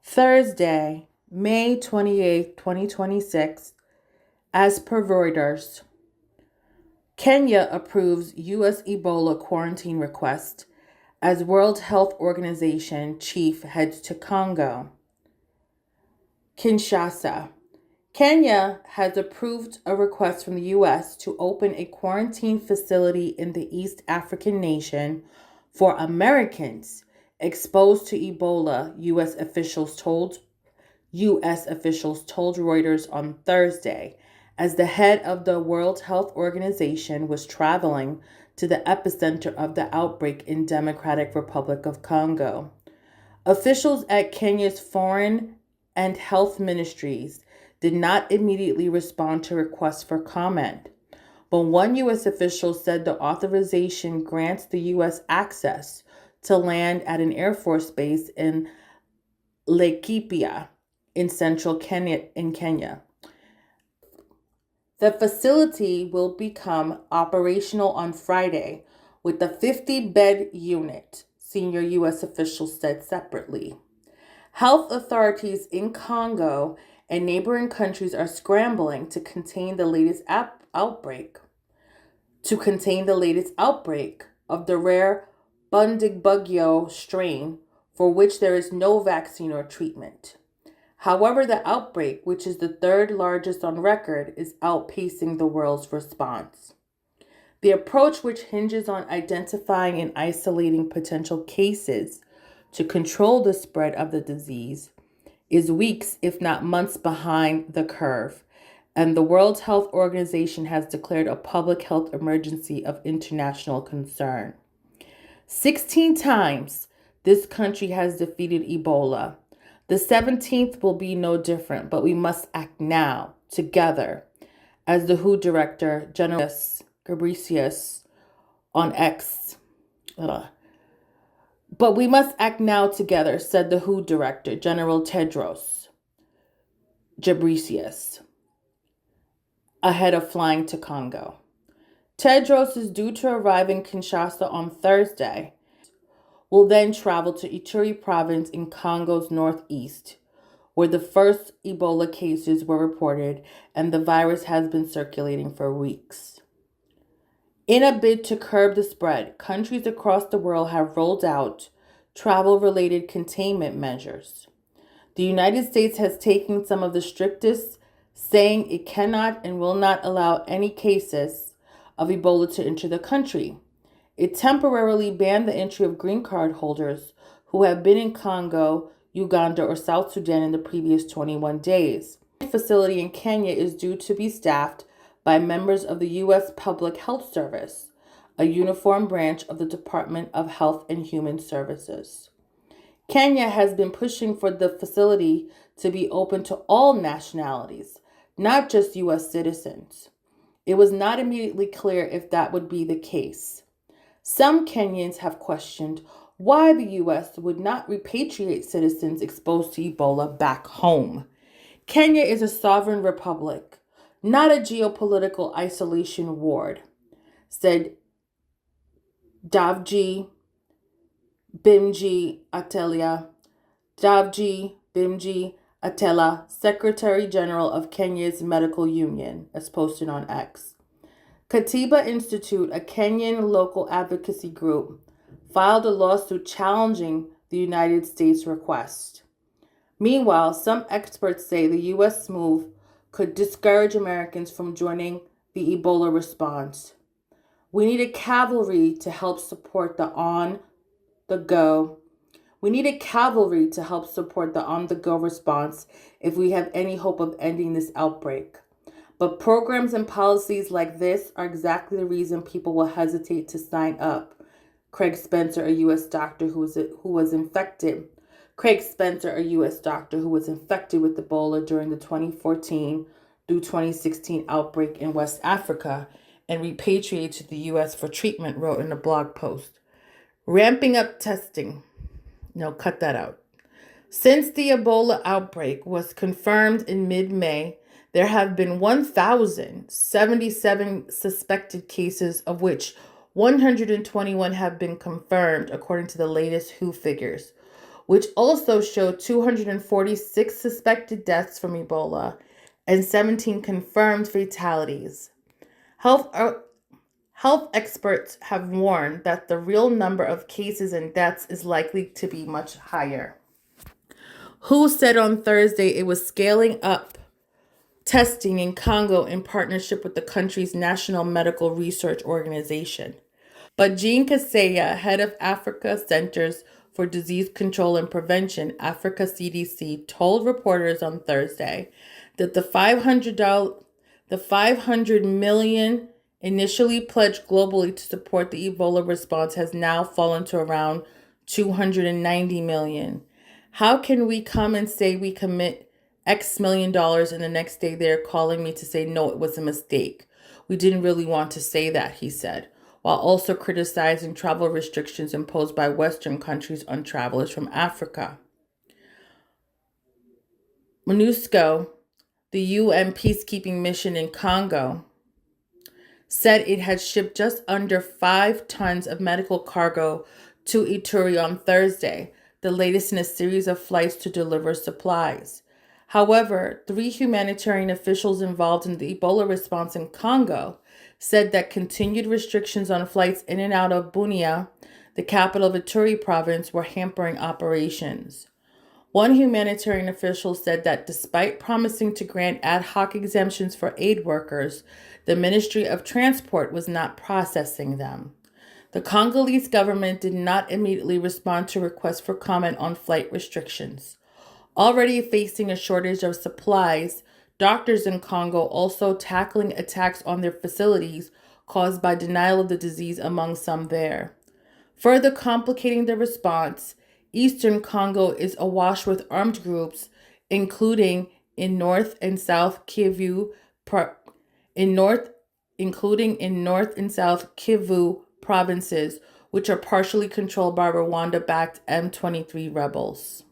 Thursday, May 28, 2026, as per Reuters, Kenya approves US Ebola quarantine request as World Health Organization chief heads to Congo. Kinshasa. Kenya has approved a request from the US to open a quarantine facility in the East African nation for Americans exposed to Ebola, US officials told Reuters on Thursday, as the head of the World Health Organization was traveling to the epicenter of the outbreak in Democratic Republic of Congo. Officials at Kenya's Foreign and Health Ministries did not immediately respond to requests for comment, but one U.S. official said the authorization grants the U.S. access to land at an Air Force base in Laikipia in central Kenya. The facility will become operational on Friday with a 50-bed unit, senior U.S. officials said separately. Health authorities in Congo and neighboring countries are scrambling to contain the latest outbreak of the rare Bundibugyo strain for which there is no vaccine or treatment. However, the outbreak, which is the third largest on record, is outpacing the world's response. The approach, which hinges on identifying and isolating potential cases to control the spread of the disease, is weeks, if not months, behind the curve, and the World Health Organization has declared a public health emergency of international concern. 16 times this country has defeated Ebola. The 17th will be no different, but we must act now, together, as the WHO Director, General Ghebreyesus, on X. But we must act now together, said the WHO Director, General Tedros Ghebreyesus, ahead of flying to Congo. Tedros is due to arrive in Kinshasa on Thursday, will then travel to Ituri province in Congo's northeast, where the first Ebola cases were reported and the virus has been circulating for weeks. In a bid to curb the spread, countries across the world have rolled out travel-related containment measures. The United States has taken some of the strictest, saying it cannot and will not allow any cases of Ebola to enter the country. It temporarily banned the entry of green card holders who have been in Congo, Uganda, or South Sudan in the previous 21 days. The facility in Kenya is due to be staffed by members of the U.S. Public Health Service, a uniform branch of the Department of Health and Human Services. Kenya has been pushing for the facility to be open to all nationalities, not just U.S. citizens. It was not immediately clear if that would be the case. Some Kenyans have questioned why the U.S. would not repatriate citizens exposed to Ebola back home. Kenya is a sovereign republic, not a geopolitical isolation ward, said Davji Bimji Atela, Secretary General of Kenya's Medical Union, as posted on X. Katiba Institute, a Kenyan local advocacy group, filed a lawsuit challenging the United States request. Meanwhile, some experts say the U.S. move could discourage Americans from joining the Ebola response. We need a cavalry to help support the on-the-go response if we have any hope of ending this outbreak. But programs and policies like this are exactly the reason people will hesitate to sign up. Craig Spencer, a U.S. doctor who was infected with Ebola during the 2014 through 2016 outbreak in West Africa and repatriated to the U.S. for treatment, wrote in a blog post. Ramping up testing. No, cut that out. Since the Ebola outbreak was confirmed in mid-May, there have been 1,077 suspected cases, of which 121 have been confirmed, according to the latest WHO figures, which also showed 246 suspected deaths from Ebola and 17 confirmed fatalities. Health experts have warned that the real number of cases and deaths is likely to be much higher. WHO said on Thursday it was scaling up testing in Congo in partnership with the country's National Medical Research Organization. But Jean Kaseya, head of Africa Centers for Disease Control and Prevention, Africa CDC, told reporters on Thursday that the $500 million initially pledged globally to support the Ebola response has now fallen to around $290 million. How can we come and say we commit X million dollars and the next day they're calling me to say, no, it was a mistake. We didn't really want to say that, he said, while also criticizing travel restrictions imposed by Western countries on travelers from Africa. MONUSCO, the UN peacekeeping mission in Congo, said it had shipped just under 5 tons of medical cargo to Ituri on Thursday, the latest in a series of flights to deliver supplies. However, 3 humanitarian officials involved in the Ebola response in Congo said that continued restrictions on flights in and out of Bunia, the capital of Ituri province, were hampering operations. One humanitarian official said that despite promising to grant ad hoc exemptions for aid workers, the Ministry of Transport was not processing them. The Congolese government did not immediately respond to requests for comment on flight restrictions. Already facing a shortage of supplies, doctors in Congo also tackling attacks on their facilities caused by denial of the disease among some there. Further complicating the response, Eastern Congo is awash with armed groups, including in North and South Kivu provinces, which are partially controlled by Rwanda-backed M23 rebels.